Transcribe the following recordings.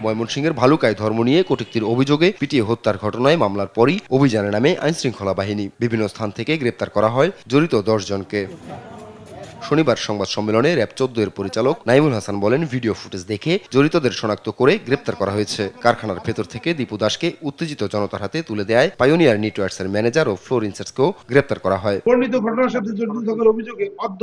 ময়মনসিংহের ভালুকায় ধর্ম নিয়ে কটূক্তির অভিযোগে পিটিয়ে হত্যার ঘটনায় মামলার পরই অভিযানে নামে আইনশৃঙ্খলা বাহিনী। বিভিন্ন স্থান থেকে গ্রেপ্তার করা হয় জড়িত 10 জনকে। শনিবার সংবাদ সম্মেলনে র্যাব 14 এর পরিচালক নাইমুল হাসান বলেন, ভিডিও ফুটেজ দেখে জড়িতদের শনাক্ত করে গ্রেপ্তার করা হয়েছে। কারখানার ভেতর থেকে দীপু দাসকে উত্তেজিত জনতার হাতে তুলে দেয় পাইওনিয়ার নেটওয়ার্কসের ম্যানেজার ও ফ্লোর ইনচার্জকেও গ্রেপ্তার করা হয়। বর্ণিত ঘটনার সাথে জড়িত থাকার অভিযোগে অদ্য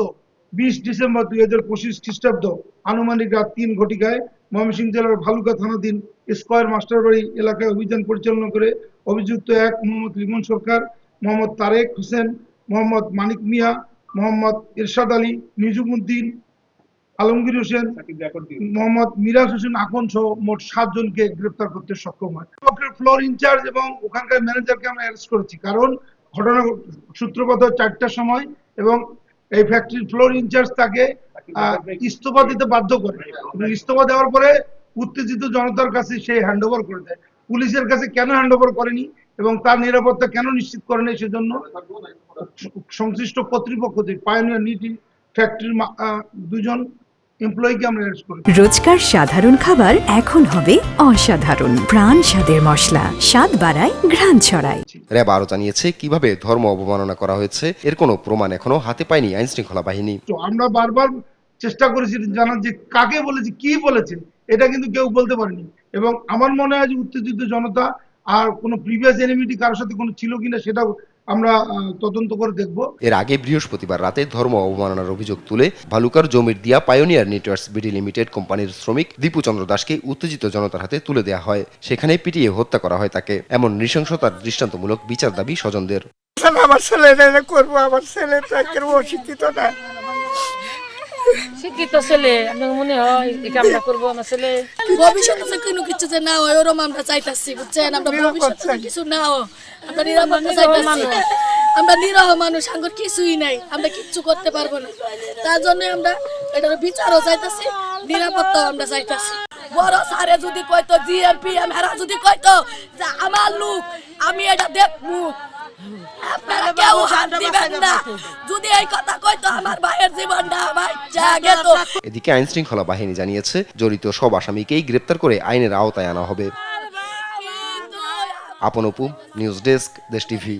20 ডিসেম্বর 2025 খ্রিস্টাব্দ আনুমানিক রাত 3 ঘটিকায় ময়মনসিংহ জেলার ভালুকা থানাধীন স্কয়ার মাস্টারবাড়ি এলাকায় অভিযান পরিচালনা করে অভিযুক্ত এক মোহাম্মদ লিমন সরকার, মোহাম্মদ তারেক হোসেন, মোহাম্মদ মানিক মিয়া, মোহাম্মদ ইরশাদ আলী, নিজুমউদ্দিন, আলমগীর হোসেন, মোহাম্মদ মিরাজ হোসেন আকন সহ মোট 7 জনকে গ্রেপ্তার করতে সক্ষম হয়। ফ্লোর ইনচার্জ এবং ওখানকার ম্যানেজারকে আমরা অ্যারেস্ট করেছি, কারণ ঘটনা সূত্রপাত 4টার সময় এবং এই ফ্যাক্টরির ফ্লোর ইনচার্জ তাকে ইস্তফা দিতে বাধ্য করে এবং ইস্তফা দেওয়ার পরে উত্তেজিত জনতার কাছে সে হ্যান্ড ওভার করে দেয়। পুলিশের কাছে কেন হ্যান্ড ওভার করেনি এবং তার নিরাপত্তা কেন নিশ্চিত করেনি সেজন্য সংশ্লিষ্ট কর্তৃপক্ষ থেকে পায়োনিয়ার নিটি ফ্যাক্টরির 2 জন এমপ্লয়িকে আমরা অ্যারেস্ট করেছি। রোজকার সাধারণ খাবার এখন হবে অসাধারণ। প্রাণ স্বাদের মশলা, স্বাদ বাড়ায়, ঘ্রাণ ছড়ায়। র্যাব আরও জানিয়েছে কিভাবে ধর্ম অবমাননা করা হয়েছে এর কোনো প্রমাণ এখনো হাতে পায়নি আইনশৃঙ্খলা বাহিনী। আমরা বারবার চেষ্টা করেছি জানার যে কাকে বলেছে, কি বলেছে, এটা কিন্তু কেউ বলতে পারেনি। এবং আমার মনে হয় যে উত্তেজিত জনতা আর কোনো প্রিভিয়াস এনিমিটি কারোর সাথে কোনো ছিল কিনা সেটাও আমরা তদন্ত করে দেখব। এর আগে বৃহস্পতিবার রাতে ধর্ম অবমাননার অভিযোগ তুলে ভালুকার জমির দিয়া পায়োনিয়ার নেটওয়ার্কস বিডি লিমিটেড কোম্পানির শ্রমিক দীপু চন্দ্র দাসকে উত্তেজিত জনতার হাতে তুলে দেওয়া হয়। সেখানে পিটিয়ে হত্যা করা হয় তাকে। এমন নৃশংসতার দৃষ্টান্তমূলক বিচার দাবি স্বজনদের। আমার ছেলে করবো, আমার ছেলে অশিক্ষিত না, শিক্ষিত ছেলে, আপনার মনে হয় এটা আমরা করবো? আমার ছেলে ভবিষ্যতে কোনো কিছু যে না হয় ওরম আমরা চাইতাছি, বুঝছেন? আমরা ভবিষ্যতে কিছু না হয় আমরা নিরাপত্তা চাইতাছি। আমরা নিরহ মানুষ, আঙ্গুর কিছুই নাই, আমরা কিচ্ছু করতে পারবো না। তার জন্য আমরা এটার বিচারও চাইতাছি, নিরাপত্তাও আমরা চাইতাছি। বড় সারে যদি কইতো, জিএমপি এমরা যদি কইতো যে আমার লোক, আমি এটা দেখবো, আপনারা কেউ হাত দিবেন না। যদি এই কথা কইতো আমার ভাইয়ের জীবনটা আমার জাগে তো। এদিকে আইনশৃঙ্খলা বাহিনী জানিয়েছে জড়িত সব আসামিকেই গ্রেপ্তার করে আইনের আওতায় আনা হবে। আপন অপু, নিউজ ডেস্ক, দেশ টিভি।